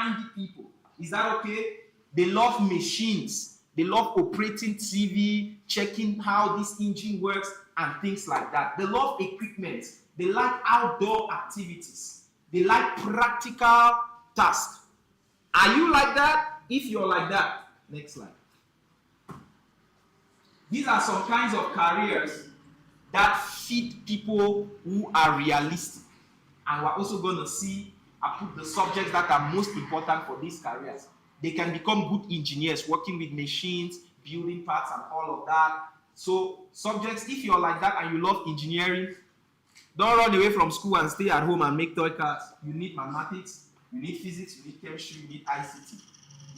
handy people. Is that okay? They love machines. They love operating TV, checking how this engine works, and things like that. They love equipment. They like outdoor activities. They like practical tasks. Are you like that? If you're like that, next slide. These are some kinds of careers that fit people who are realistic. And we're also going to see, I put the subjects that are most important for these careers. They can become good engineers, working with machines, building parts and all of that. So subjects, if you're like that and you love engineering, don't run away from school and stay at home and make toy cars. You need mathematics, you need physics, you need chemistry, you need ICT.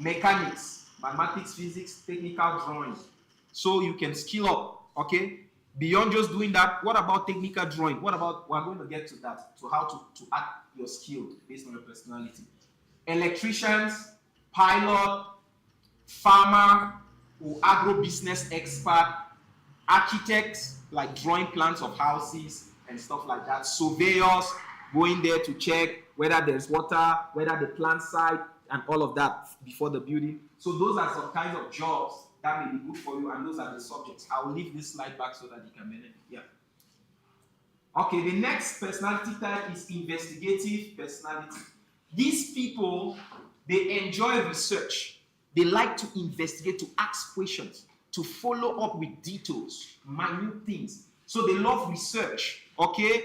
Mechanics, mathematics, physics, technical drawing. So you can skill up, okay? Beyond just doing that, what about technical drawing? What about, we're going to get to that, to how to add your skill based on your personality. Electricians, pilot, farmer, or agro-business expert, architects, like drawing plans of houses and stuff like that. Surveyors, going there to check whether there's water, whether the plant site, and all of that before the building. So those are some kinds of jobs that may be good for you, and those are the subjects. I will leave this slide back so that you can benefit. Yeah. Okay, the next personality type is investigative personality. These people, they enjoy research. They like to investigate, to ask questions, to follow up with details, minute things. So they love research, okay?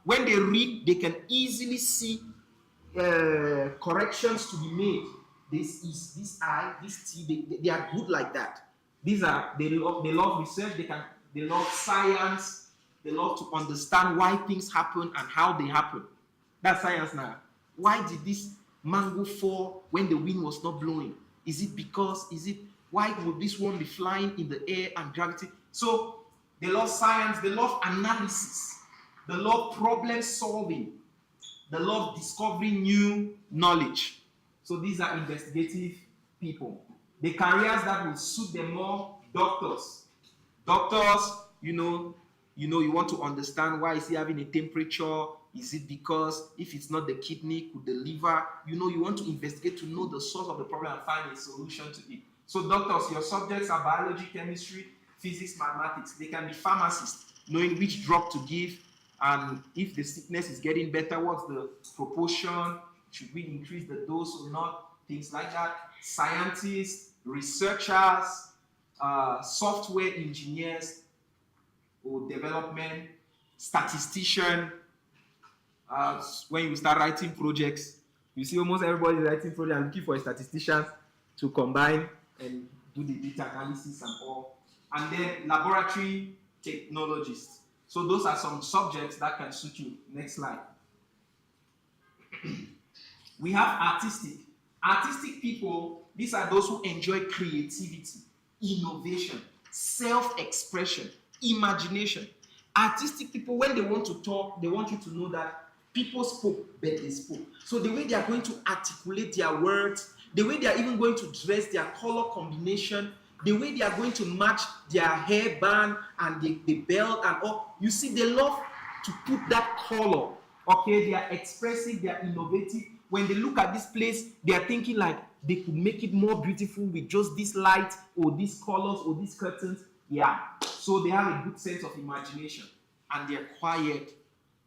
When they read, they can easily see corrections to be made. This is this I, this T, they are good like that. They love research, they love science, they love to understand why things happen and how they happen. That's science now. Why did this mango fall when the wind was not blowing? Why would this one be flying in the air and gravity? So they love science, they love analysis, they love problem solving, they love discovering new knowledge. So these are investigative people. The careers that will suit them more, doctors. Doctors, you want to understand why is he having a temperature? Is it because if it's not the kidney, could the liver? You want to investigate to know the source of the problem and find a solution to it. So doctors, your subjects are biology, chemistry, physics, mathematics. They can be pharmacists, knowing which drug to give, and if the sickness is getting better, what's the proportion? Should we increase the dose or not? Things like that. Scientists, researchers, software engineers or development, statistician. When you start writing projects, you see almost everybody writing projects and looking for a statistician to combine and do the data analysis and all. And then laboratory technologists. So those are some subjects that can suit you. Next slide. We have artistic. Artistic people, these are those who enjoy creativity, innovation, self-expression, imagination. Artistic people, when they want to talk, they want you to know that people spoke, but they spoke. So the way they are going to articulate their words, the way they are even going to dress, their color combination, the way they are going to match their hairband and the belt and all, you see, they love to put that color. Okay, they are expressive, they are innovative. When they look at this place, they are thinking like they could make it more beautiful with just this light or these colors or these curtains. Yeah, so they have a good sense of imagination and they're quiet,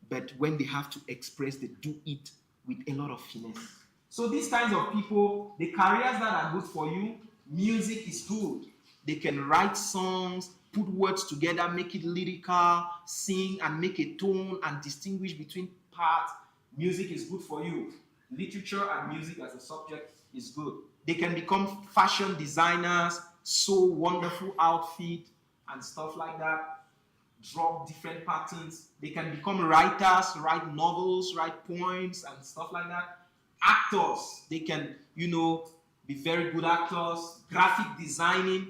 but when they have to express, they do it with a lot of finesse. So these kinds of people, the careers that are good for you, music is good. They can write songs, put words together, make it lyrical, sing and make a tone and distinguish between parts. Music is good for you. Literature and music as a subject is good. They can become fashion designers, sew wonderful outfit and stuff like that, draw different patterns. They can become writers, write novels, write poems and stuff like that. Actors, they can, be very good actors. Graphic designing,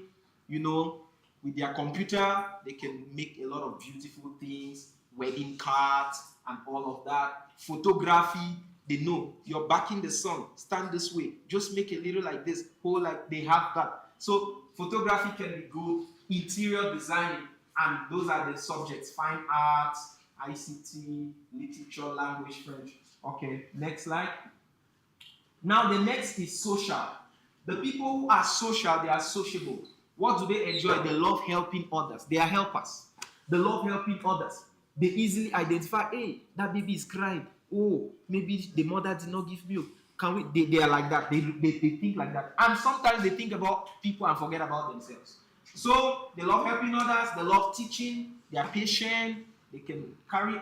with their computer, they can make a lot of beautiful things, wedding cards and all of that. Photography, they know you're backing the sun, stand this way, just make a little like this, whole like they have that. So photography can be good, interior designing, and those are the subjects, fine arts, ICT, literature, language, French. Okay, next slide. Now the next is social. The people who are social, they are sociable. What do they enjoy? They love helping others. They are helpers. They love helping others. They easily identify, hey, that baby is crying. Oh, maybe the mother did not give milk. Can we? They are like that. They think like that. And sometimes they think about people and forget about themselves. So they love helping others. They love teaching. They are patient. They can carry,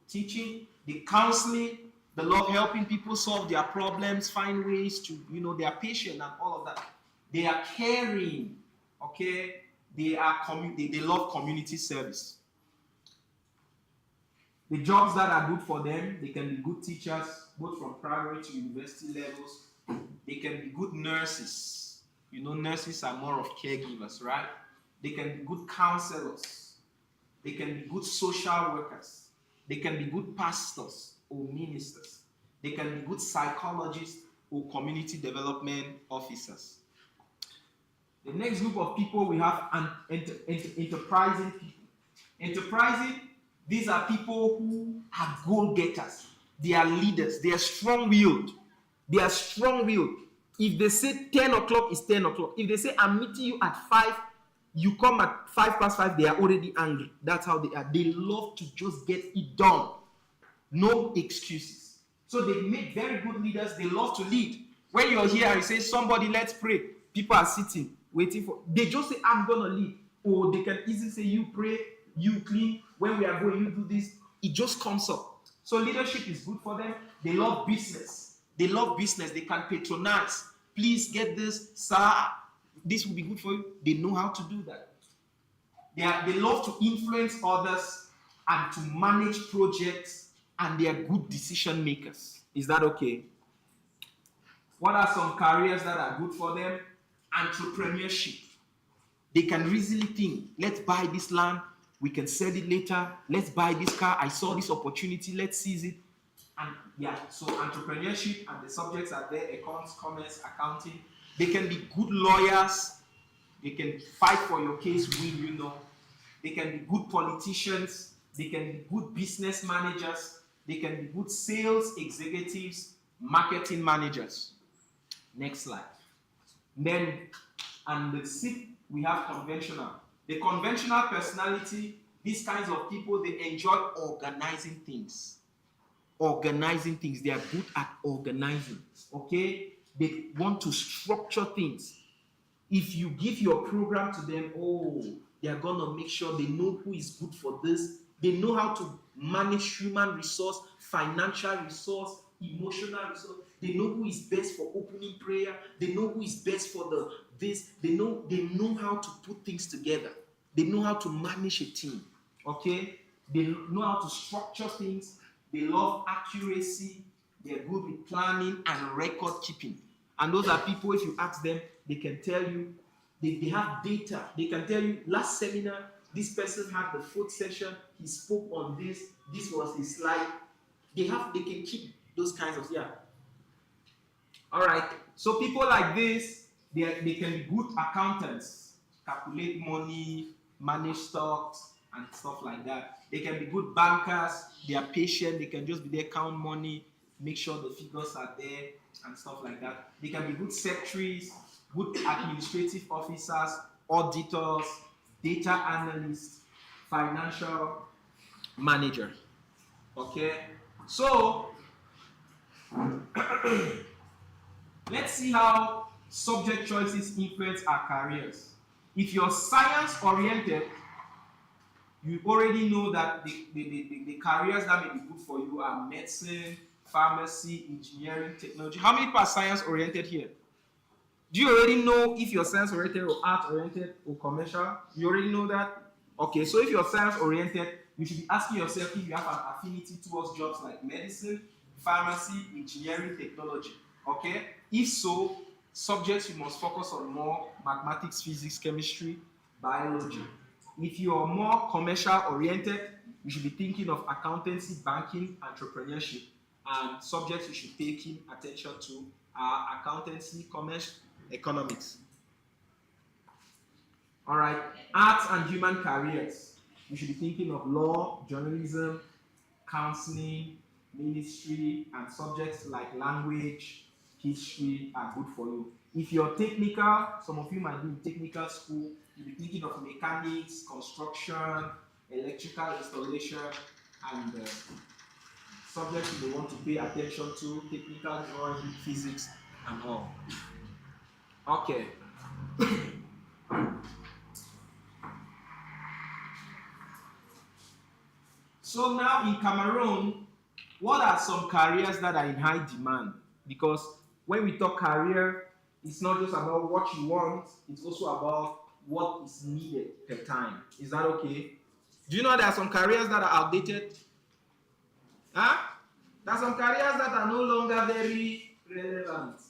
teaching. They counseling. They love helping people solve their problems, find ways to, they are patient and all of that. They are caring. Okay. They love community service. The jobs that are good for them, they can be good teachers, both from primary to university levels. They can be good nurses. Nurses are more of caregivers, right? They can be good counselors. They can be good social workers. They can be good pastors or ministers. They can be good psychologists or community development officers. The next group of people we have enterprising people. Enterprising, these are people who are goal-getters. They are leaders. They are strong-willed. They are strong-willed. If they say 10 o'clock, it's 10 o'clock. If they say, I'm meeting you at 5, you come at 5:05, they are already angry. That's how they are. They love to just get it done. No excuses. So they make very good leaders. They love to lead. When you're here and you say, somebody, let's pray. People are sitting, waiting for. They just say, I'm going to lead. Or they can easily say, you pray, you clean. When we are going, you do this. It just comes up. So leadership is good for them. They love business. They love business. They can patronize. Please get this, sir. This will be good for you. They know how to do that. They love to influence others and to manage projects, and they are good decision makers. Is that okay? What are some careers that are good for them? Entrepreneurship. They can easily think, let's buy this land, we can sell it later, let's buy this car, I saw this opportunity, let's seize it. And yeah, so entrepreneurship and the subjects are there, accounts, commerce, accounting. They can be good lawyers. They can fight for your case, win, They can be good politicians. They can be good business managers. They can be good sales executives, marketing managers. Next slide. Then, and the sixth, we have conventional. The conventional personality, these kinds of people, they enjoy organizing things. Organizing things. They are good at organizing. Okay? They want to structure things. If you give your program to them, they are going to make sure they know who is good for this. They know how to manage human resource, financial resource, emotional resource. They know who is best for opening prayer. They know who is best for this. They know how to put things together. They know how to manage a team. Okay? They know how to structure things. They love accuracy. They are good with planning and record keeping. And those are people, if you ask them, they can tell you, they have data. They can tell you, last seminar, this person had the 4th session, he spoke on this was his slide. They can keep those kinds of, All right, so people like this, they can be good accountants, calculate money, manage stocks, and stuff like that. They can be good bankers, they are patient, they can just be there, count money, make sure the figures are there, and stuff like that. They can be good secretaries, good administrative officers, auditors, data analysts, financial manager. Okay, so let's see how subject choices influence our careers. If you're science oriented, you already know that the careers that may be good for you are medicine, pharmacy, engineering, technology. How many people are science oriented here? Do you already know if you're science oriented or art oriented or commercial? You already know that? Okay, so if you're science oriented, you should be asking yourself if you have an affinity towards jobs like medicine, pharmacy, engineering, technology. Okay? If so, subjects you must focus on more mathematics, physics, chemistry, biology. If you are more commercial oriented, you should be thinking of accountancy, banking, entrepreneurship. And subjects you should take in attention to are accountancy, commerce, economics. All right, arts and human careers. You should be thinking of law, journalism, counseling, ministry, and subjects like language, history are good for you. If you're technical, some of you might be in technical school, you'll be thinking of mechanics, construction, electrical installation, and subjects you may want to pay attention to, technical drawing, physics, and all. Okay. So now in Cameroon, what are some careers that are in high demand? Because when we talk career, it's not just about what you want, it's also about what is needed per time. Is that okay? Do you know there are some careers that are outdated? Huh? There are some careers that are no longer very relevant.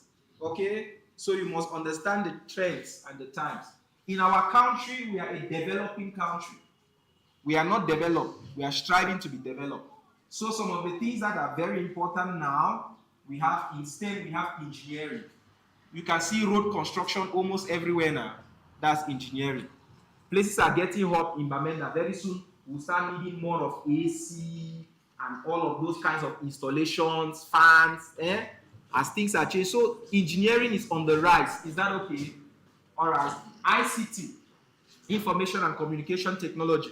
Okay? So you must understand the trends and the times. In our country, we are a developing country. We are not developed. We are striving to be developed. So some of the things that are very important now, we have engineering. You can see road construction almost everywhere now. That's engineering. Places are getting hot in Bamenda. Very soon, we'll start needing more of AC and all of those kinds of installations, fans, as things are changed. So engineering is on the rise. Is that okay? All right. ICT, information and communication technology.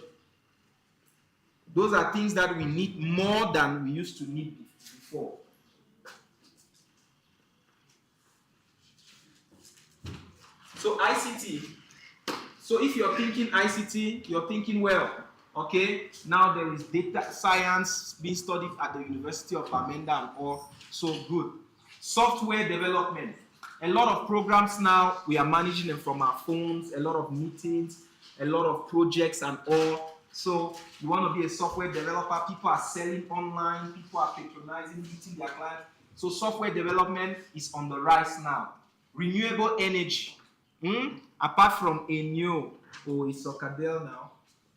Those are things that we need more than we used to need before. So ICT. So if you're thinking ICT, you're thinking well. Okay. Now there is data science being studied at the University of Bamenda and all. So good. Software development. A lot of programs now, we are managing them from our phones. A lot of meetings, a lot of projects and all. So you want to be a software developer, people are selling online, people are patronizing, meeting their clients. So software development is on the rise now. Renewable energy. Apart from Enyo, it's Socadel now.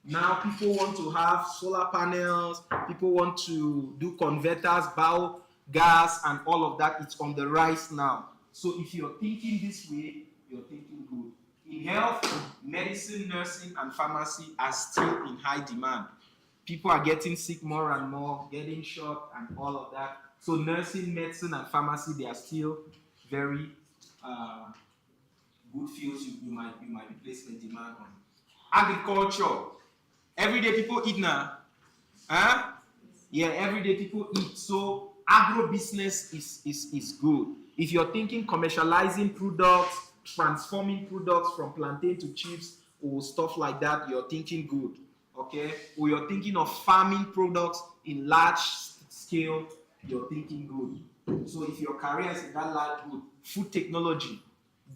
Now people want to have solar panels, people want to do converters, biogas, and all of that. It's on the rise now. So if you're thinking this way, you're thinking good. In health, medicine, nursing, and pharmacy are still in high demand. People are getting sick more and more, getting shot, and all of that. So nursing, medicine, and pharmacy, they are still very good fields you might be placing a demand on. Agriculture. Everyday people eat now. Huh? Yeah, everyday people eat. So agro business is good. If you're thinking commercializing products, transforming products from plantain to chips or stuff like that, you're thinking good. Okay? Or you're thinking of farming products in large scale, you're thinking good. So if your career is in that line, good. Food technology,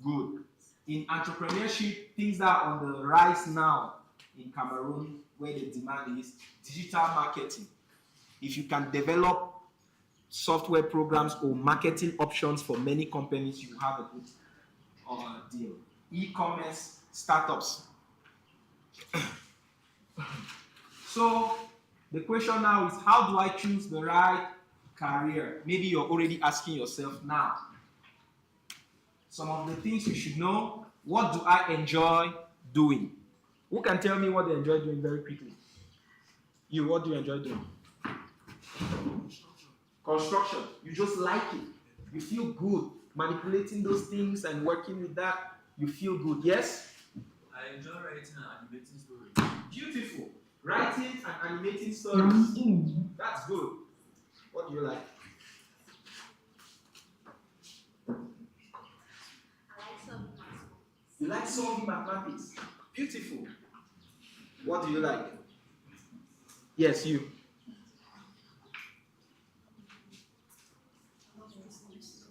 good. In entrepreneurship, things that are on the rise now in Cameroon, where the demand is digital marketing. If you can develop software programs or marketing options for many companies, you have a good deal. E-commerce startups. So the question now is, how do I choose the right career? Maybe you're already asking yourself now. Some of the things you should know. What do I enjoy doing? Who can tell me what they enjoy doing very quickly? You, what do you enjoy doing? Construction. You just like it. You feel good. Manipulating those things and working with that, you feel good. Yes? I enjoy writing and animating stories. Beautiful. Writing and animating stories. That's good. What do you like? You like solving mathematics. Beautiful. What do you like? Yes, you.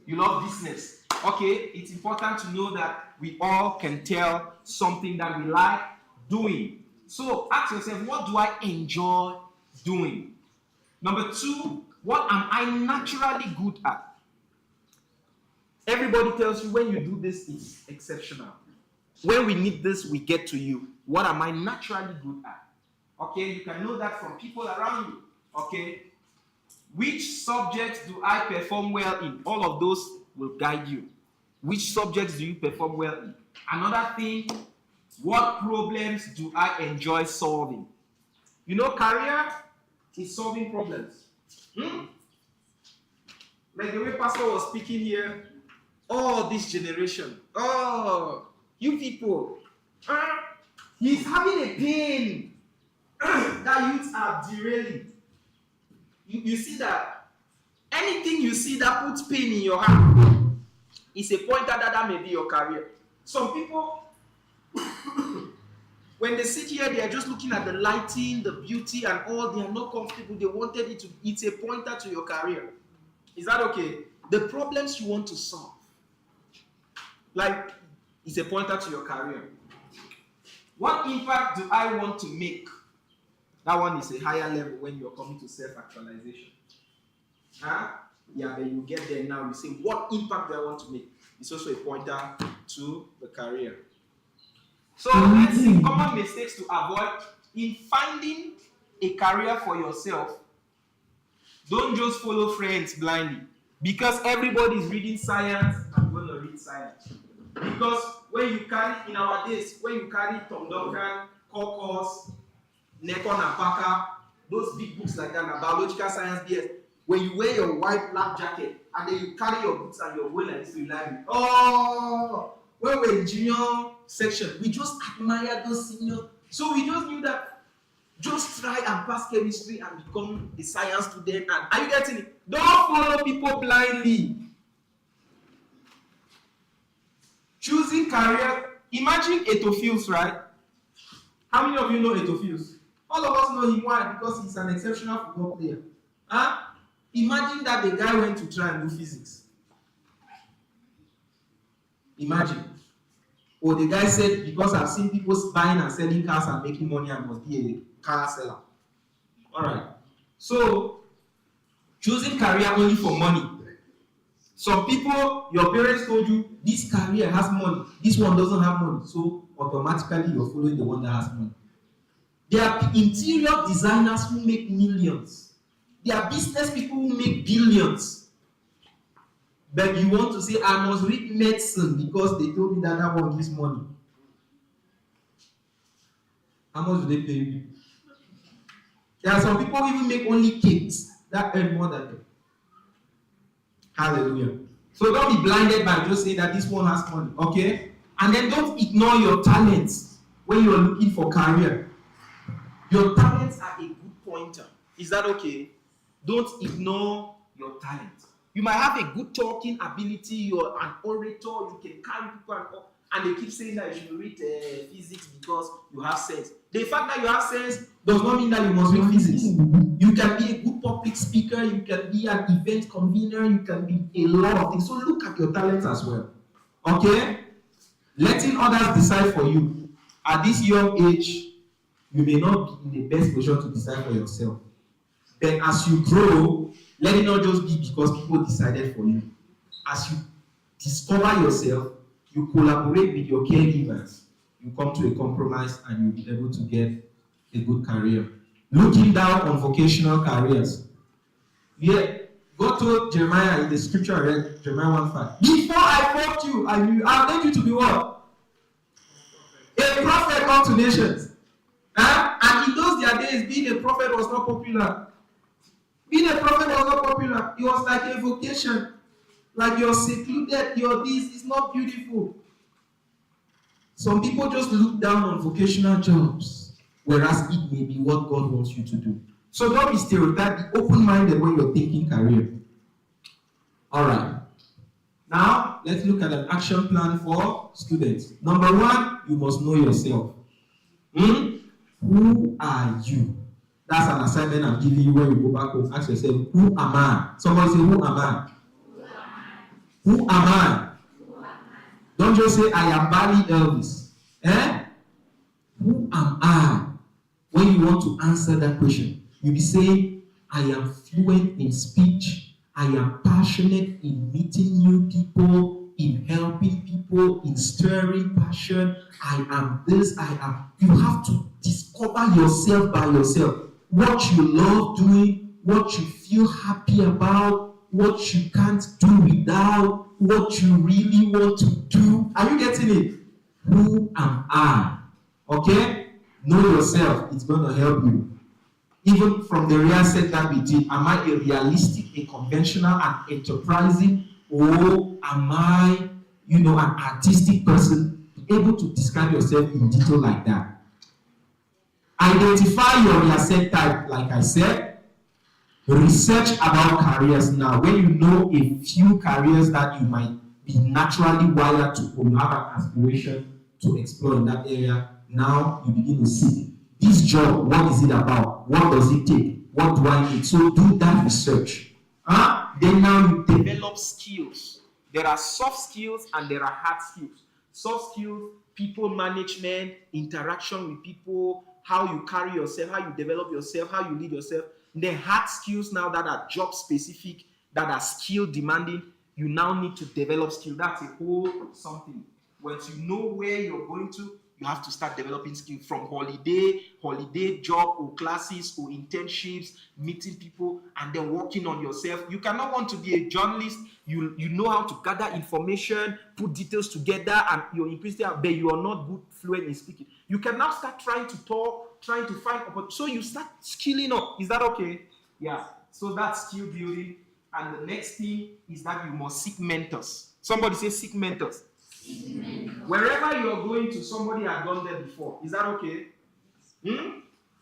You love business. Okay, it's important to know that we all can tell something that we like doing. So ask yourself, what do I enjoy doing? Number two, what am I naturally good at? Everybody tells you when you do this, it's exceptional. When we need this, we get to you. What am I naturally good at? Okay, you can know that from people around you. Okay, which subjects do I perform well in? All of those will guide you. Which subjects do you perform well in? Another thing, what problems do I enjoy solving? You know, career is solving problems. Like the way Pastor was speaking here, Oh, this generation. Oh, you people. He's having a pain. That youths are derailing. You see that anything you see that puts pain in your heart is a pointer that may be your career. Some people, when they sit here, they are just looking at the lighting, the beauty, and all. They are not comfortable. They wanted it to. It's a pointer to your career. Is that okay? The problems you want to solve, like, it's a pointer to your career. What impact do I want to make? That one is a higher level when you're coming to self-actualization. Huh? Yeah, but you get there now, you say, what impact do I want to make? It's also a pointer to the career. So let's see common mistakes to avoid in finding a career for yourself. Don't just follow friends blindly. Because everybody is reading science, I'm going to read science. Because when you carry, in our days, when you carry Tom Duncan, Kokos, Nekon and Parker, those big books like that, biological science, BS, when you wear your white black jacket and then you carry your books and you're going like this to the library. Oh, when we're in junior section, we just admire those seniors. So we just knew that just try and pass chemistry and become a science student. And are you getting it? Don't follow people blindly. Choosing career. Imagine Etophils, right? How many of you know Etophils? All of us know him. Why? Because he's an exceptional football player. Huh? Imagine that the guy went to try and do physics. Imagine. Or the guy said, because I've seen people buying and selling cars and making money, I must be a car seller. Alright. So, choosing career only for money. Some people, your parents told you, this career has money, this one doesn't have money. So, automatically you're following the one that has money. There are interior designers who make millions. There are business people who make billions. But you want to say, I must read medicine because they told me that that one gives money. How much do they pay you? There are some people who even make only cakes that earn more than them. Hallelujah. So don't be blinded by just saying that this one has money, okay? And then don't ignore your talents when you're looking for career. Your talents are a good pointer. Is that okay? Don't ignore your talent. You might have a good talking ability, you're an orator, you can carry people and they keep saying that you should read physics because you have sense. The fact that you have sense does not mean that you must read physics. You can be a good public speaker, you can be an event convener, you can be a lot of things. So look at your talents as well. Okay? Letting others decide for you. At this young age, you may not be in the best position to decide for yourself. Then as you grow, let it not just be because people decided for you. As you discover yourself, you collaborate with your caregivers, you come to a compromise and you'll be able to get a good career. Looking down on vocational careers. Yeah, God told Jeremiah in the scripture I read, Jeremiah 1:5. Before I formed you, I made you to be what? A prophet unto nations. And in those their days, being a prophet was not popular. Being a prophet was not popular. It was like a vocation. Like you're secluded, you're this, it's not beautiful. Some people just look down on vocational jobs, whereas it may be what God wants you to do. So don't be stereotyped, be open-minded when you're thinking career. Alright. Now, let's look at an action plan for students. Number 1, you must know yourself. Who are you? That's an assignment I'm giving you when you go back home. Ask yourself, who am I? Somebody say, who am I? Who am I? Don't just say, I am Barry Elvis. Who am I? When you want to answer that question, you'll be saying, I am fluent in speech. I am passionate in meeting new people, in helping people, in stirring passion. I am this, I am. You have to discover yourself by yourself. What you love doing, what you feel happy about, what you can't do without, what you really want to do. Are you getting it? Who am I? Okay? Know yourself. It's going to help you. Even from the real set that we did, am I a realistic, a conventional, and enterprising? or am I, an artistic person? Be able to describe yourself in detail like that. Identify your reset type, like I said. Research about careers now. When you know a few careers that you might be naturally wired to, or you have an aspiration to explore in that area, now you begin to see this job, what is it about? What does it take? What do I need? So do that research. Then now you develop skills. There are soft skills and there are hard skills. Soft skills, people management, interaction with people, how you carry yourself, how you develop yourself, how you lead yourself. Then hard skills now that are job specific, that are skill demanding, you now need to develop skill. That's a whole something. Once you know where you're going to, you have to start developing skills from holiday job or classes or internships, meeting people, and then working on yourself. You cannot want to be a journalist. You know how to gather information, put details together, and you're increasing, but you are not good fluent in speaking. You can now start trying to talk, trying to find opportunities. So you start skilling up. Is that okay? Yeah. So that's skill building. And the next thing is that you must seek mentors. Somebody say seek mentors. Wherever you're going to, somebody has gone there before. Is that okay?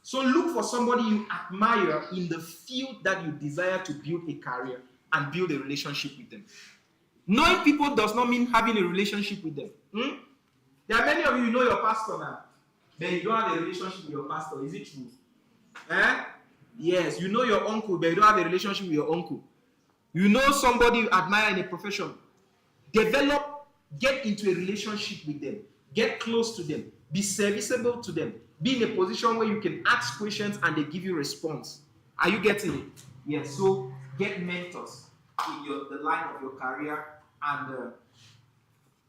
So look for somebody you admire in the field that you desire to build a career and build a relationship with them. Knowing people does not mean having a relationship with them. There are many of you know your pastor now, but you don't have a relationship with your pastor. Is it true? Yes, you know your uncle, but you don't have a relationship with your uncle. You know somebody you admire in a profession. Get into a relationship with them. Get close to them. Be serviceable to them. Be in a position where you can ask questions and they give you response. Are you getting it? Yes. So get mentors in the line of your career, and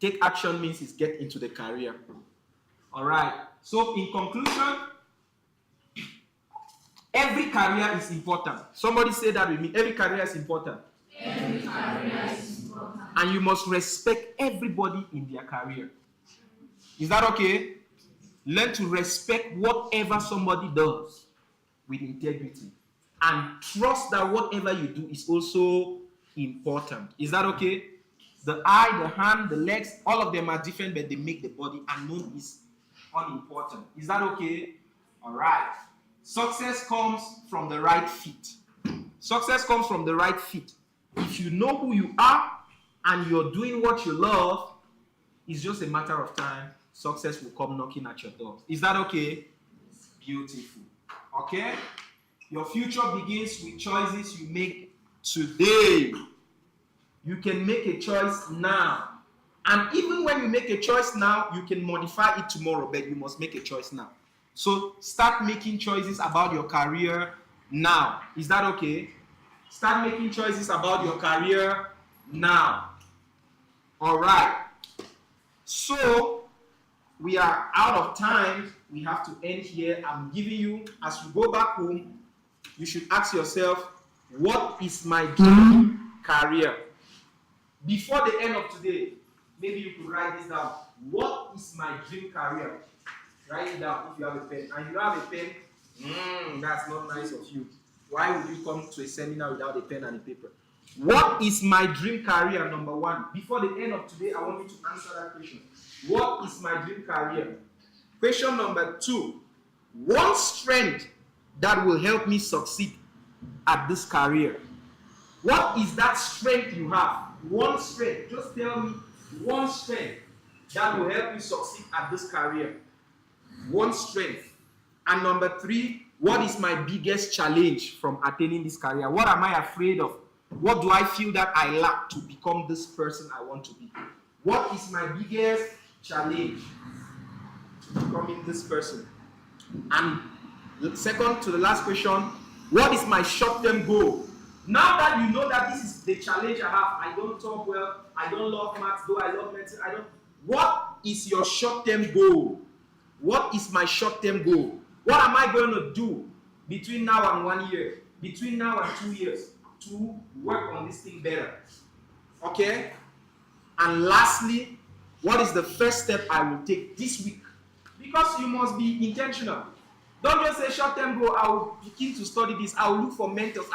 take action means is get into the career. All right. So in conclusion, every career is important. Somebody say that with me. Every career is important. Every career is important. And you must respect everybody in their career. Is that okay? Learn to respect whatever somebody does with integrity. And trust that whatever you do is also important. Is that okay? The eye, the hand, the legs, all of them are different, but they make the body, and none is unimportant. Is that okay? All right. Success comes from the right fit. Success comes from the right fit. If you know who you are and you're doing what you love, it's just a matter of time. Success will come knocking at your door. Is that okay? Beautiful. Okay? Your future begins with choices you make today. You can make a choice now. And even when you make a choice now, you can modify it tomorrow, but you must make a choice now. So start making choices about your career now. Is that okay? Start making choices about your career now. All right. So we are out of time. We have to end here. I'm giving you, as you go back home, you should ask yourself, what is my dream career? Before the end of today, maybe you could write this down. What is my dream career? Write it down if you have a pen. And if you don't have a pen, that's not nice of you. Why would you come to a seminar without a pen and a paper? What is my dream career, number one? Before the end of today, I want you to answer that question. What is my dream career? Question number two. One strength that will help me succeed at this career. What is that strength you have? One strength. Just tell me one strength that will help you succeed at this career. One strength. And number three, what is my biggest challenge from attaining this career? What am I afraid of? What do I feel that I lack to become this person I want to be? What is my biggest challenge to becoming this person? And second to the last question, what is my short-term goal? Now that you know that this is the challenge I have, I don't talk well, I don't love maths, though I love medicine, what is your short-term goal? What is my short-term goal? What am I going to do between now and 1 year, between now and 2 years to work on this thing better? Okay? And lastly, what is the first step I will take this week? Because you must be intentional. Don't just say short-term goal, I will begin to study this, I will look for mentors.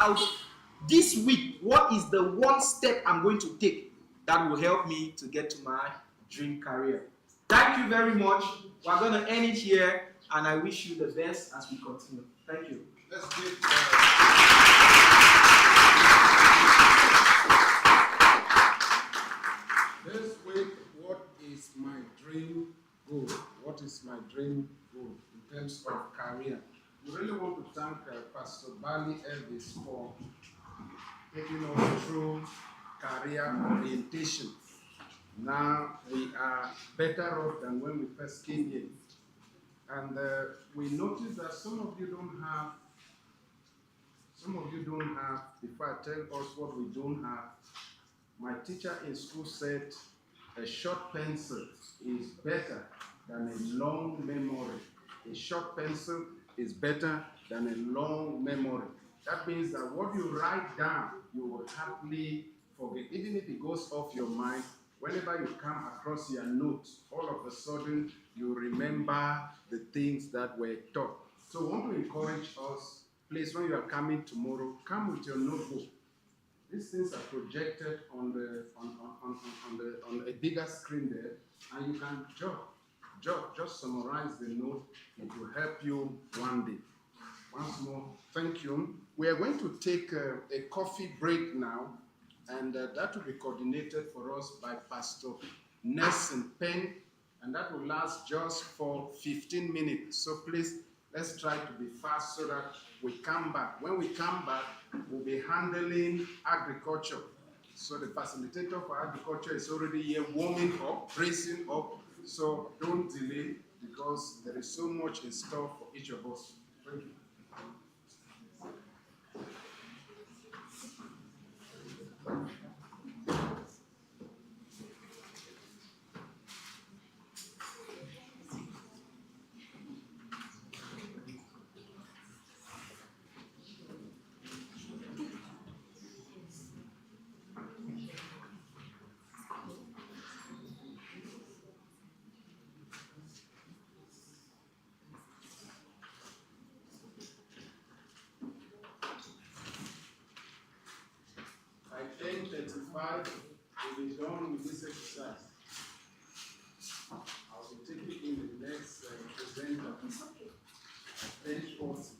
This week, what is the one step I'm going to take that will help me to get to my dream career. Thank you very much. We're going to end it here, and I wish you the best as we continue. Thank you. Let's give this week, what is my dream goal? What is my dream goal in terms of career? We really want to thank Pastor Bali Elvis for taking us through career orientation. Now we are better off than when we first came in. And we noticed that some of you don't have, before I tell us what we don't have, my teacher in school said a short pencil is better than a long memory. A short pencil is better than a long memory. That means that what you write down, you will happily forget. Even if it goes off your mind, whenever you come across your notes, all of a sudden you remember the things that were taught. So I want to encourage us, please, when you are coming tomorrow, come with your notebook. These things are projected on a bigger screen there, and you can just summarize the note. It will help you one day. Once more, thank you. We are going to take a coffee break now, and that will be coordinated for us by Pastor Nelson Penn, and that will last just for 15 minutes. So please, let's try to be fast so that we come back. When we come back, we'll be handling agriculture. So the facilitator for agriculture is already here warming up, bracing up. So don't delay, because there is so much in store for each of us. Thank you. By 10:35, we'll be done with this exercise. I'll be taking in the next presenter. 10:40.